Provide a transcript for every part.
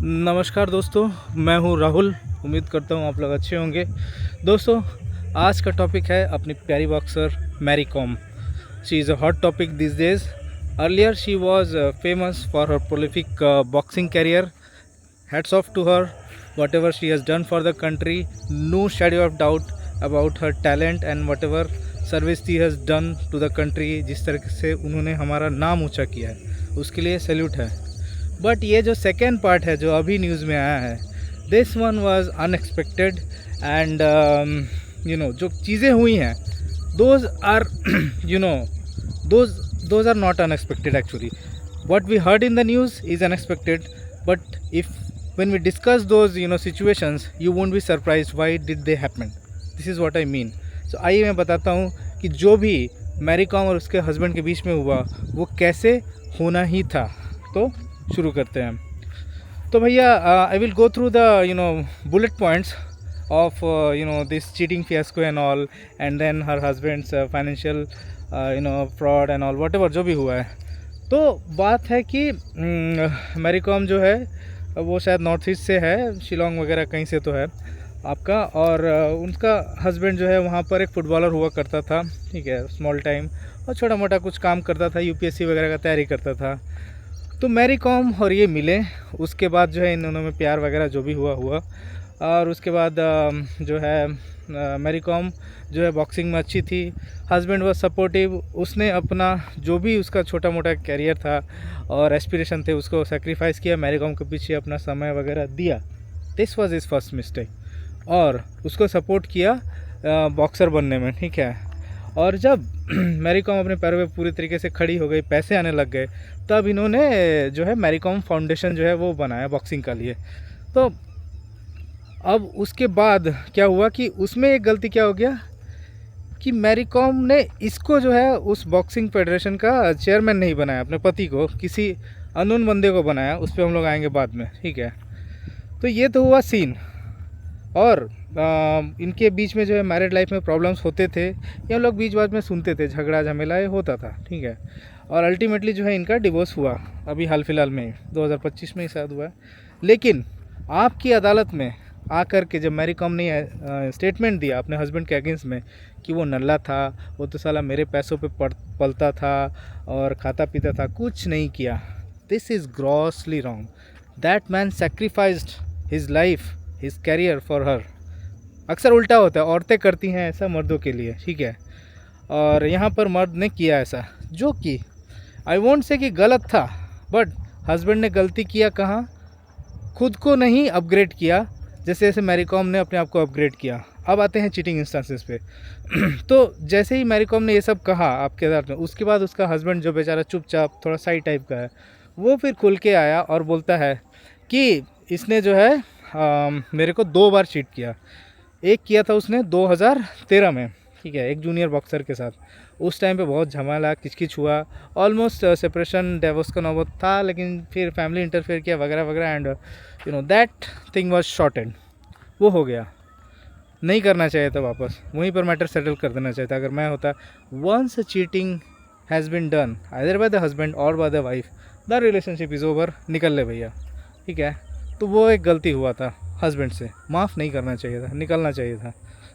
नमस्कार दोस्तों, मैं हूं राहुल। उम्मीद करता हूं आप लोग अच्छे होंगे। दोस्तों, आज का टॉपिक है अपनी प्यारी boxer Mary Kom. She is a hot topic these days. Earlier she was famous for her prolific boxing career. Hats off to her, whatever she has done for the country. No shadow of doubt about her talent and whatever service she has done to the country. जिस तरह से उन्होंने हमारा नाम ऊंचा किया है, उसके लिए सैल्यूट है। बट ये जो सेकेंड पार्ट है जो अभी न्यूज़ में आया है, this one was unexpected and जो चीज़ें हुई हैं, those are those are not unexpected actually. What we heard in the news is unexpected, but if when we discuss those situations, you won't be surprised why did they happen. This is what I mean. So आइए मैं बताता हूँ कि जो भी Mary com और उसके husband के बीच में हुआ वो कैसे होना ही था। तो शुरू करते हैं। तो भैया, I will go through the bullet points of this cheating fiasco and all, and then her husband's financial fraud and all, whatever जो भी हुआ है। तो बात है कि मैरी कॉम जो है वो शायद नॉर्थ ईस्ट से है, शिलोंग वगैरह कहीं से तो है आपका। और उनका हस्बैंड जो है वहाँ पर एक फ़ुटबॉलर हुआ करता था, ठीक है, स्मॉल टाइम, और छोटा मोटा कुछ काम करता था, यूपीएससी वगैरह का तैयारी करता था। तो मैरी कॉम और ये मिले, उसके बाद जो है इन दोनों में प्यार वगैरह जो भी हुआ। और उसके बाद जो है मैरी कॉम जो है बॉक्सिंग में अच्छी थी, हस्बैंड वाज सपोर्टिव, उसने अपना जो भी उसका छोटा मोटा कैरियर था और एस्पिरेशन थे उसको सेक्रीफाइस किया, मैरी कॉम के पीछे अपना समय वगैरह दिया। This was his first mistake, और उसको सपोर्ट किया बॉक्सर बनने में, ठीक है। और जब मैरी कॉम अपने पैरों पे पूरी तरीके से खड़ी हो गई, पैसे आने लग गए, तब इन्होंने जो है मैरी कॉम फाउंडेशन जो है वो बनाया बॉक्सिंग का लिए। तो अब उसके बाद क्या हुआ कि उसमें एक गलती क्या हो गया कि मैरी कॉम ने इसको जो है उस बॉक्सिंग फेडरेशन का चेयरमैन नहीं बनाया, अपने पति को किसी अननोन बंदे को बनाया। उस पर हम लोग आएंगे बाद में, ठीक है। तो ये तो हुआ सीन। और इनके बीच में जो है मैरिड लाइफ में प्रॉब्लम्स होते थे, ये हम लोग बीच बात में सुनते थे, झगड़ा झमेला ये होता था, ठीक है। और अल्टीमेटली जो है इनका डिवोर्स हुआ अभी हाल फिलहाल में, 2025 में ही शायद हुआ है। लेकिन आपकी अदालत में आकर के जब मैरी कॉम ने स्टेटमेंट दिया अपने हस्बैंड के अगेंस्ट में कि वो नल्ला था, वो तो साला मेरे पैसों पे पलता था और खाता पीता था, कुछ नहीं किया। This is grossly wrong. That man sacrificed his life, his career for her. अक्सर उल्टा होता है, औरतें करती हैं ऐसा मर्दों के लिए, ठीक है। और यहाँ पर मर्द ने किया ऐसा, जो कि आई वोंट से कि गलत था, बट हस्बैंड ने गलती किया कहाँ, खुद को नहीं अपग्रेड किया, जैसे जैसे मैरी कॉम ने अपने आप को अपग्रेड किया। अब आते हैं चीटिंग इंस्टेंसेस पे। तो जैसे ही मैरी कॉम ने ये सब कहा आपके अदालत में, उसके बाद उसका हस्बैंड जो बेचारा चुपचाप थोड़ा साइड टाइप का है, वो फिर खुल के आया और बोलता है कि इसने जो है मेरे को 2 बार चीट किया। एक किया था उसने 2013 में, ठीक है, एक जूनियर बॉक्सर के साथ। उस टाइम पे बहुत झमेला किचकिच हुआ, ऑलमोस्ट सेपरेशन डिवोर्स का नौबत था, लेकिन फिर फैमिली इंटरफेयर किया वगैरह वगैरह, and that thing was shorted. वो हो गया, नहीं करना चाहिए था वापस, वहीं पर मैटर सेटल कर देना चाहिए था अगर मैं होता। Once cheating has been done either by the husband और by the wife, the relationship is over, निकल ले भैया, ठीक है। तो वो एक गलती हुआ था हस्बैंड से, माफ़ नहीं करना चाहिए था, निकलना चाहिए था।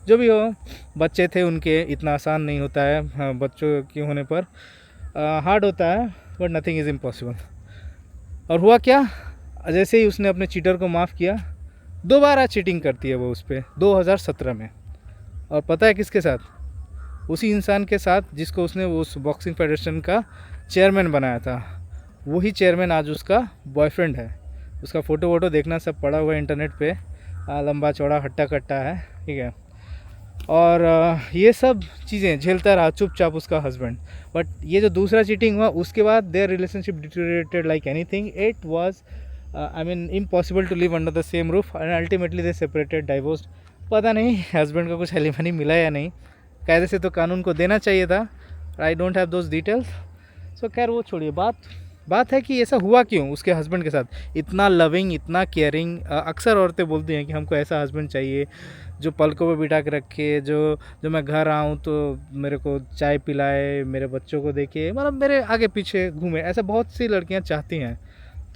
जो भी हो, बच्चे थे उनके, इतना आसान नहीं होता है। हाँ, बच्चों के होने पर हार्ड होता है, बट नथिंग इज़ इम्पॉसिबल। और हुआ क्या, जैसे ही उसने अपने चीटर को माफ़ किया, दोबारा चीटिंग करती है वो उस पर 2017 में। और पता है किसके साथ, उसी इंसान के साथ जिसको उसने उस बॉक्सिंग फेडरेशन का चेयरमैन बनाया था। वही चेयरमैन आज उसका बॉयफ्रेंड है। उसका फ़ोटो वोटो देखना सब पड़ा हुआ है इंटरनेट पे, लंबा चौड़ा हट्टा कट्टा है, ठीक है। और ये सब चीज़ें झेलता रहा चुपचाप उसका हस्बैंड। बट ये जो दूसरा चीटिंग हुआ, उसके बाद their relationship deteriorated like anything. It was I mean impossible to live under the same roof, and ultimately they separated, divorced. पता नहीं हस्बैंड को कुछ एलिमनी मिला या नहीं, कायदे से तो कानून को देना चाहिए था। I don't have those details. So खैर वो छोड़िए, बात है कि ऐसा हुआ क्यों उसके हस्बैंड के साथ, इतना लविंग, इतना केयरिंग। अक्सर औरतें बोलती हैं कि हमको ऐसा हस्बैंड चाहिए जो पलकों पे बिठा के रखे, जो मैं घर आऊँ तो मेरे को चाय पिलाए, मेरे बच्चों को देखे, मतलब मेरे आगे पीछे घूमे। ऐसा बहुत सी लड़कियां चाहती हैं।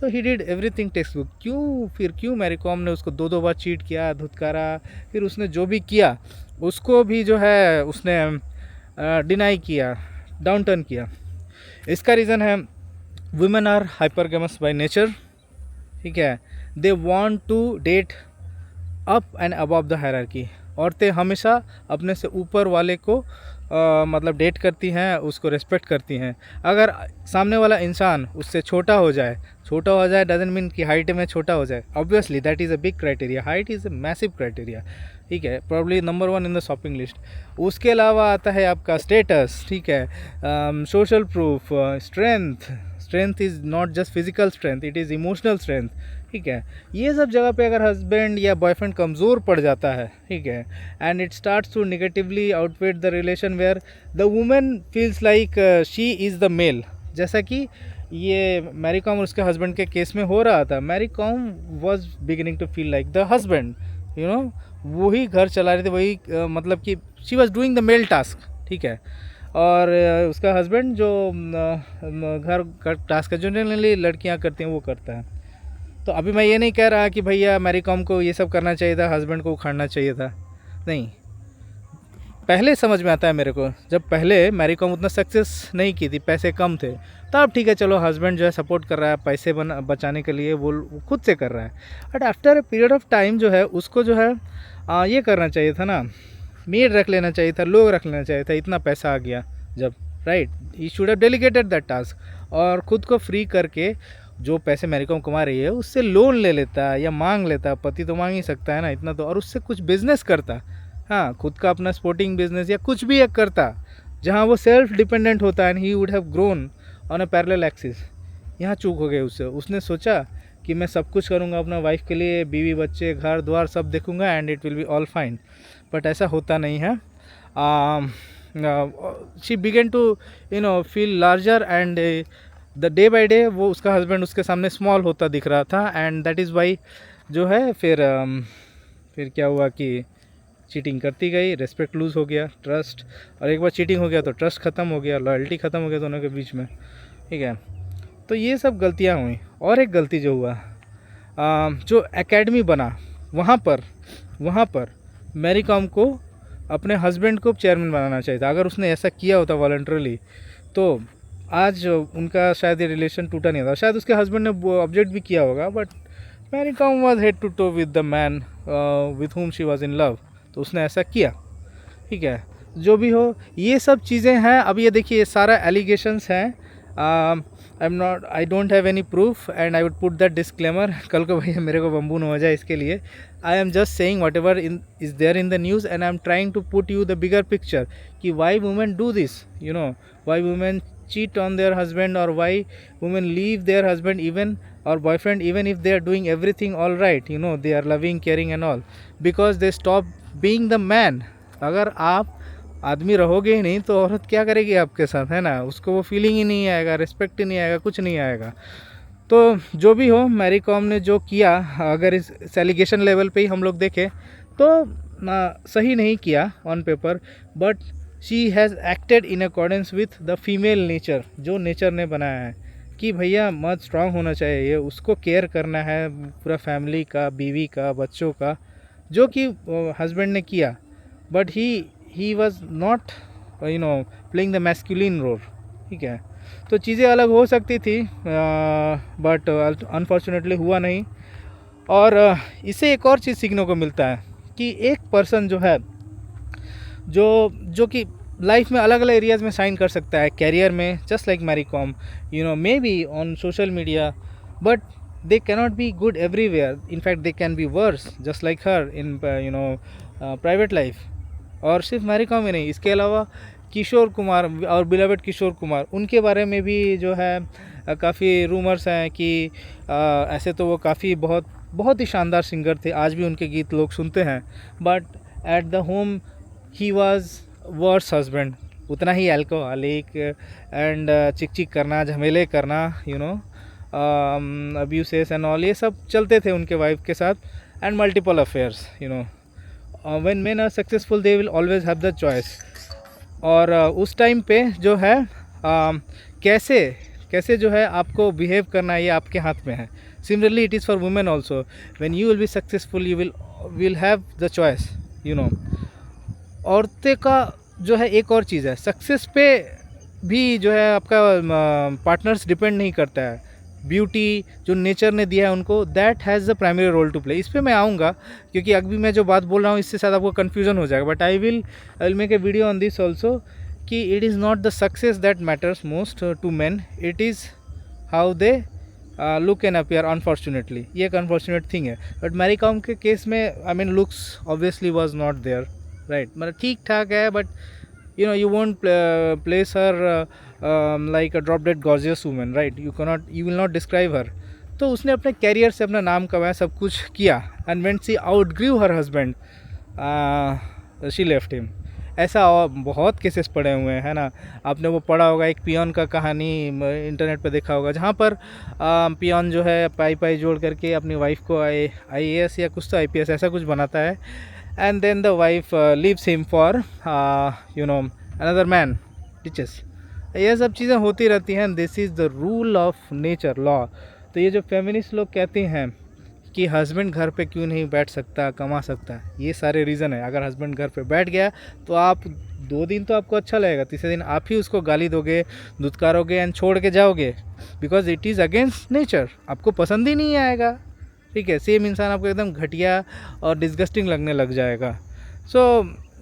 तो he did everything text book. क्यों मैरी कॉम ने उसको 2 बार चीट किया, धुतकारा, फिर उसने जो भी किया उसको भी जो है उसने डिनाई किया, डाउन टर्न किया। इसका रीज़न है women are hypergamous by nature, ठीक है। They want to date up and above the hierarchy. औरतें हमेशा अपने से ऊपर वाले को मतलब डेट करती हैं, उसको रिस्पेक्ट करती हैं। अगर सामने वाला इंसान उससे छोटा हो जाए डजंट मीन कि हाइट में छोटा हो जाए। Obviously that is a big criteria, height is a massive criteria, ठीक है, probably number 1 in the shopping list. उसके अलावा आता है आपका स्टेटस, ठीक है, social proof, strength is not just physical strength, it is emotional strength, ठीक है। ये सब जगह पे अगर हस्बैंड या बॉयफ्रेंड कमज़ोर पड़ जाता है, ठीक है, and it starts to negatively outweigh the relation where the women feels like she is the male. जैसा कि ये मैरी कॉम और उसके हस्बैंड के केस में हो रहा था। Mary Kom was beginning to feel like the husband, you know, वही घर चला रहे थे, वही मतलब कि she was doing the male task, ठीक है। और उसका हस्बैंड जो घर का टास्क है, जनरली लड़कियां करती हैं, वो करता है। तो अभी मैं ये नहीं कह रहा कि भैया मैरी कॉम को ये सब करना चाहिए था, हस्बैंड को उखाड़ना चाहिए था, नहीं। पहले समझ में आता है मेरे को, जब पहले मैरी कॉम उतना सक्सेस नहीं की थी, पैसे कम थे, तब ठीक है, चलो हस्बैंड जो है सपोर्ट कर रहा है पैसे बचाने के लिए, वो खुद से कर रहा है। But after a period of time जो है उसको जो है ये करना चाहिए था ना, मेड रख लेना चाहिए था, लोग रख लेना चाहिए था। इतना पैसा आ गया जब, right, he should have delegated that task, और ख़ुद को फ्री करके जो पैसे मैरी कॉम कमा रही है उससे लोन ले लेता या मांग लेता, पति तो मांग ही सकता है ना इतना तो, और उससे कुछ बिजनेस करता, हाँ, खुद का अपना स्पोर्टिंग बिजनेस या कुछ भी एक करता जहाँ वो सेल्फ डिपेंडेंट होता है, and he would have grown on a parallel axis. यहाँ चूक हो गई उससे, उसने सोचा कि मैं सब कुछ करूँगा अपना वाइफ के लिए, बीवी बच्चे घर द्वार सब देखूँगा and it will be all fine. But ऐसा होता नहीं है। She began to feel larger, and the day by day वो उसका हस्बैंड उसके सामने स्मॉल होता दिख रहा था, एंड दैट इज़ वाई जो है फिर क्या हुआ कि चीटिंग करती गई, रिस्पेक्ट लूज़ हो गया, ट्रस्ट, और एक बार चीटिंग हो गया तो ट्रस्ट ख़त्म हो गया, लॉयल्टी ख़त्म हो गया दोनों के बीच में, ठीक है। तो ये सब गलतियाँ हुई। और एक गलती जो हुआ, जो एकेडमी बना वहाँ पर मैरी कॉम को अपने हस्बैंड को चेयरमैन बनाना चाहिए था। अगर उसने ऐसा किया होता वॉलंटरली तो आज उनका शायद ये रिलेशन टूटा नहीं था। शायद उसके हस्बैंड ने ऑब्जेक्ट भी किया होगा, but Mary Kom was head to toe with the man with whom she was in love, तो उसने ऐसा किया, ठीक है। जो भी हो, ये सब चीज़ें हैं। अब ये देखिए, ये सारा एलिगेशंस हैं, आई don't have any proof and I would put that disclaimer. कल को भैया मेरे को बम्बू न हो जाए इसके लिए। I am just saying whatever is there in the news, and I am trying to put you the bigger picture कि why women do this, why women cheat on their husband, or why women leave their husband even or boyfriend even if they are doing everything all right, they are loving, caring and all, because they stop being the man। अगर आप आदमी रहोगे ही नहीं तो औरत क्या करेगी आपके साथ, है ना। उसको वो फीलिंग ही नहीं आएगा, रिस्पेक्ट ही नहीं आएगा, कुछ नहीं आएगा। तो जो भी हो, मैरी कॉम ने जो किया, अगर इस एलिगेशन लेवल पे ही हम लोग देखें तो सही नहीं किया on paper, but she has acted in accordance with the female nature, जो नेचर ने बनाया है कि भैया मर्द स्ट्रांग होना चाहिए, उसको केयर करना है पूरा फैमिली का, बीवी का, बच्चों का, जो कि हस्बैंड ने किया। But he was not playing the masculine role, ठीक है। तो चीज़ें अलग हो सकती थी, बट अनफॉर्चुनेटली हुआ नहीं। और इससे एक और चीज़ सीखने को मिलता है कि एक पर्सन जो है, जो कि लाइफ में अलग अलग एरियाज़ में शाइन कर सकता है, कैरियर में, just like Mary Kom, may be on social media, but they cannot be good everywhere. In fact they can be worse just like her in private life. और सिर्फ मैरी कॉम ही नहीं, इसके अलावा किशोर कुमार और बिलवेड किशोर कुमार, उनके बारे में भी जो है काफ़ी रूमर्स हैं कि ऐसे तो वो काफ़ी बहुत ही शानदार सिंगर थे, आज भी उनके गीत लोग सुनते हैं, but at the home he was worse husband, उतना ही अल्कोहलिक एंड चिक करना, झमेले करना, अब्यूसेस एंड ऑल, ये सब चलते थे उनके वाइफ के साथ, and multiple affairs. When men are successful they will always have the choice. और उस टाइम पे जो है कैसे जो है आपको बिहेव करना है ये आपके हाथ में है. Similarly it is for women also. When you will be successful you will have the choice, you know. औरतें का जो है एक और चीज़ है, सक्सेस पे भी जो है आपका पार्टनर्स डिपेंड नहीं करता है. ब्यूटी जो नेचर ने दिया है उनको, that has the primary role to play. इस पर मैं आऊँगा क्योंकि अभी मैं जो बात बोल रहा हूँ इससे शायद आपको कन्फ्यूज़न हो जाएगा. But I will make a video on this also कि it is not the success that matters most to man, it is how they look and appear. Unfortunately ये एक अनफॉर्चुनेट थिंग है. बट मैरी कॉम के case में I mean looks obviously was not there, right. मतलब ठीक ठाक है, but you know you won't place her like a drop dead gorgeous woman, right? You will not describe her. तो उसने अपने कैरियर से अपना नाम कमाया, सब कुछ किया, and when she outgrew her husband she left him. ऐसा और बहुत केसेस पड़े हुए हैं, है ना. आपने वो पढ़ा होगा, एक पियोन का कहानी इंटरनेट पे देखा होगा, जहाँ पर पियोन जो है पाई जोड़ करके अपनी वाइफ को IAS या कुछ तो IPS ऐसा कुछ बनाता है, and then the wife leaves him for another man, teaches. ये सब चीज़ें होती रहती हैं. This is the rule of nature, law. तो ये जो फेमिनिस्ट लोग कहते हैं कि हस्बैंड घर पे क्यों नहीं बैठ सकता, कमा सकता, ये सारे रीज़न है. अगर हस्बैंड घर पे बैठ गया तो आप 2 दिन तो आपको अच्छा लगेगा, तीसरे दिन आप ही उसको गाली दोगे, धुतकारोगे एंड छोड़ के जाओगे, because it is against nature. आपको पसंद ही नहीं आएगा, ठीक है. सेम इंसान आपको एकदम घटिया और डिस्गस्टिंग लगने लग जाएगा. सो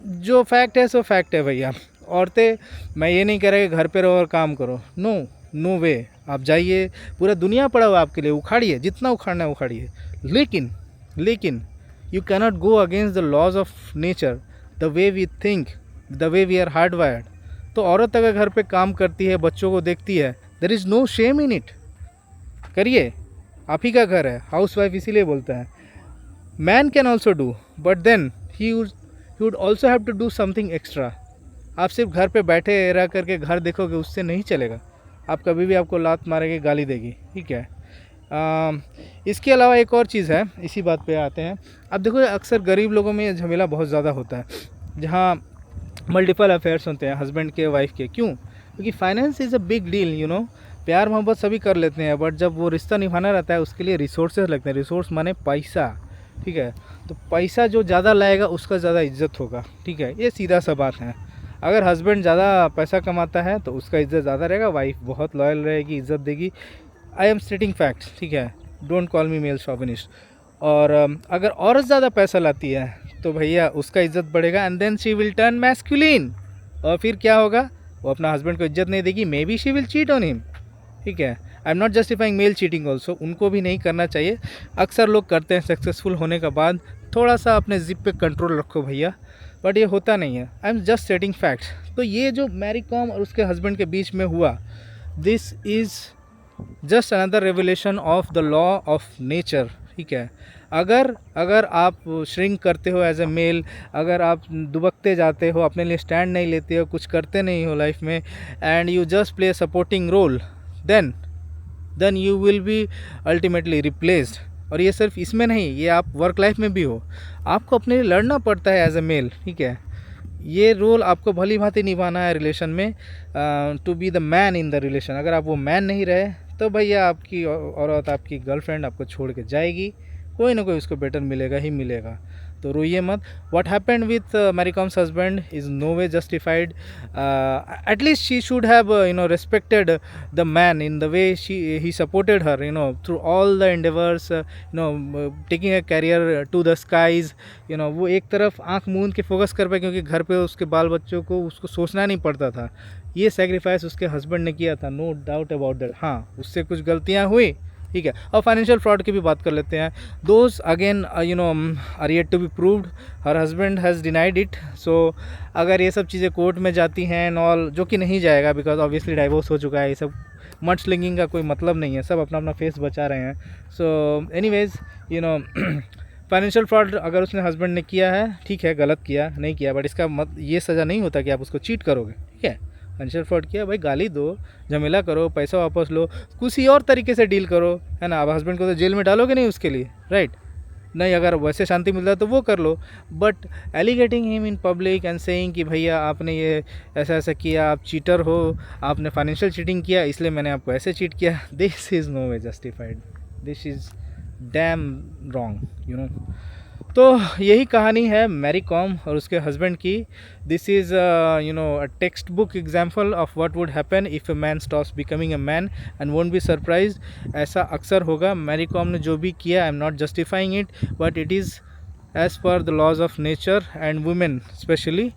जो फैक्ट है सो फैक्ट है भैया. औरतें, मैं ये नहीं कह रहा कि घर पे रहो और काम करो, नो वे. आप जाइए, पूरा दुनिया पड़ा हुआ आपके लिए, उखाड़िए, जितना उखाड़ना है उखाड़िए. लेकिन you cannot go against the laws of nature, the way we think, the way we are hard wired. तो औरत अगर घर पे काम करती है, बच्चों को देखती है, there is no shame in it. करिए, आप ही का घर है. हाउस वाइफ इसीलिए बोलता है. Man can also do, but then he would also have to do something extra. आप सिर्फ घर पे बैठे रह करके घर देखोगे, उससे नहीं चलेगा. आप कभी भी आपको लात मारेगी, गाली देगी, ठीक है. इसके अलावा एक और चीज़ है, इसी बात पे आते हैं. अब देखो, अक्सर गरीब लोगों में ये झमेला बहुत ज़्यादा होता है, जहाँ मल्टीपल अफेयर्स होते हैं हस्बैंड के, वाइफ के. क्यों? क्योंकि finance is a big deal, you know. प्यार मोहब्बत सभी कर लेते हैं, बट जब वो रिश्ता निभाना रहता है उसके लिए रिसोर्सेज लगते हैं. रिसोर्स माने पैसा, ठीक है. तो पैसा जो ज़्यादा लाएगा उसका ज़्यादा इज्जत होगा, ठीक है. ये सीधा सा बात है. अगर हस्बैंड ज़्यादा पैसा कमाता है तो उसका इज्जत ज़्यादा रहेगा, वाइफ बहुत लॉयल रहेगी, इज्जत देगी. आई एम स्टेटिंग फैक्ट्स, ठीक है. Don't call me male chauvinist. और अगर औरत ज़्यादा पैसा लाती है तो भैया उसका इज्जत बढ़ेगा, and then she will turn masculine. और फिर क्या होगा, वो अपना हस्बैंड को इज्जत नहीं देगी, may be she will cheat on him, ठीक है. I am not justifying male cheating also, उनको भी नहीं करना चाहिए. अक्सर लोग करते हैं सक्सेसफुल होने के बाद. थोड़ा सा अपने जिप पे कंट्रोल रखो भैया, बट ये होता नहीं है. I am just stating facts. तो ये जो मैरी कॉम और उसके हस्बैंड के बीच में हुआ, this is just another revelation of the law of nature, ठीक है. अगर आप श्रिंक करते हो एज ए मेल, अगर आप दुबकते जाते हो, अपने लिए स्टैंड नहीं लेते हो, कुछ करते नहीं हो लाइफ में, and you just play supporting role, then you will be ultimately replaced. और ये सिर्फ इसमें नहीं, ये आप वर्क लाइफ में भी हो. आपको अपने लिए लड़ना पड़ता है एज ए मेल, ठीक है. ये रोल आपको भली भांति निभाना है रिलेशन में, to be the man in the relation. अगर आप वो मैन नहीं रहे तो भैया आपकी औरत, आपकी गर्लफ्रेंड आपको छोड़ के जाएगी. कोई ना कोई उसको बेटर मिलेगा ही मिलेगा. तो रोइए मत. What happened with Mary Kom's husband is no way justified. At least she should have respected the man in the way he supported her, through all the endeavors, taking a career to the skies. वो एक तरफ आंख मूंद के focus कर पाए क्योंकि घर पे उसके बाल बच्चों को उसको सोचना नहीं पड़ता था. ये सेक्रीफाइस उसके हस्बैंड ने किया था, नो डाउट अबाउट दैट. हाँ, उससे कुछ गलतियाँ हुई, ठीक है. और फाइनेंशियल फ्रॉड की भी बात कर लेते हैं. Those again are yet to be proved. Her husband has denied it. So अगर ये सब चीज़ें कोर्ट में जाती हैं एंड ऑल, जो कि नहीं जाएगा बिकॉज ऑब्वियसली डाइवोर्स हो चुका है, ये सब मड स्लिंगिंग का कोई मतलब नहीं है, सब अपना अपना फेस बचा रहे हैं. सो एनीवेज फाइनेंशियल फ्रॉड अगर उसने हस्बैंड ने किया है, ठीक है, गलत किया, नहीं किया, बट इसका ये सज़ा नहीं होता कि आप उसको चीट करोगे, ठीक है. फाइनेंशियल फ्रॉड किया भाई, गाली दो, झमेला करो, पैसा वापस लो, किसी और तरीके से डील करो, है ना. अब हस्बैंड को तो जेल में डालोगे नहीं उसके लिए, राइट. नहीं, अगर वैसे शांति मिल रहा है तो वो कर लो, but alleging him in public and saying कि भैया आपने ये ऐसा ऐसा किया, आप चीटर हो, आपने फाइनेंशियल चीटिंग किया इसलिए मैंने आपको ऐसे चीट किया, this is no way justified, this is damn wrong you know. तो यही कहानी है मैरी कॉम और उसके हस्बैंड की। This is you know a text book example of what would happen if a man stops becoming a man and won't be surprise. ऐसा अक्सर होगा। मैरी कॉम ने जो भी किया, I am not justifying it, but it is as per the laws of nature and women specially,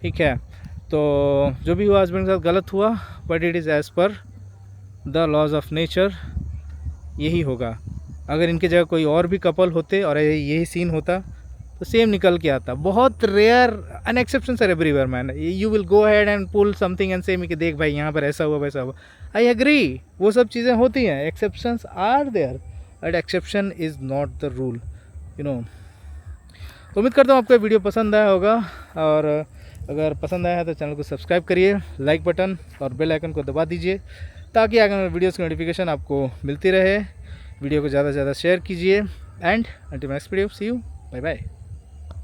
ठीक है। तो जो भी हुआ हस्बैंड के साथ गलत हुआ, but it is as per the laws of nature, यही होगा। अगर इनके जगह कोई और भी कपल होते और यही सीन होता तो सेम निकल के आता। बहुत rare, an exception are everywhere man. You will go ahead and pull something and say कि देख भाई यहाँ पर ऐसा हुआ वैसा हुआ। आई एग्री, वो सब चीज़ें होती हैं, exceptions are there, but exception is not the rule you know. उम्मीद करता हूँ आपको वीडियो पसंद आया होगा, और अगर पसंद आया है तो चैनल को सब्सक्राइब करिए, लाइक बटन और बेल आइकन को दबा दीजिए ताकि आगे वीडियोज़ की नोटिफिकेशन आपको मिलती रहे। वीडियो को ज़्यादा से ज़्यादा शेयर कीजिए and until next video, see you, bye bye.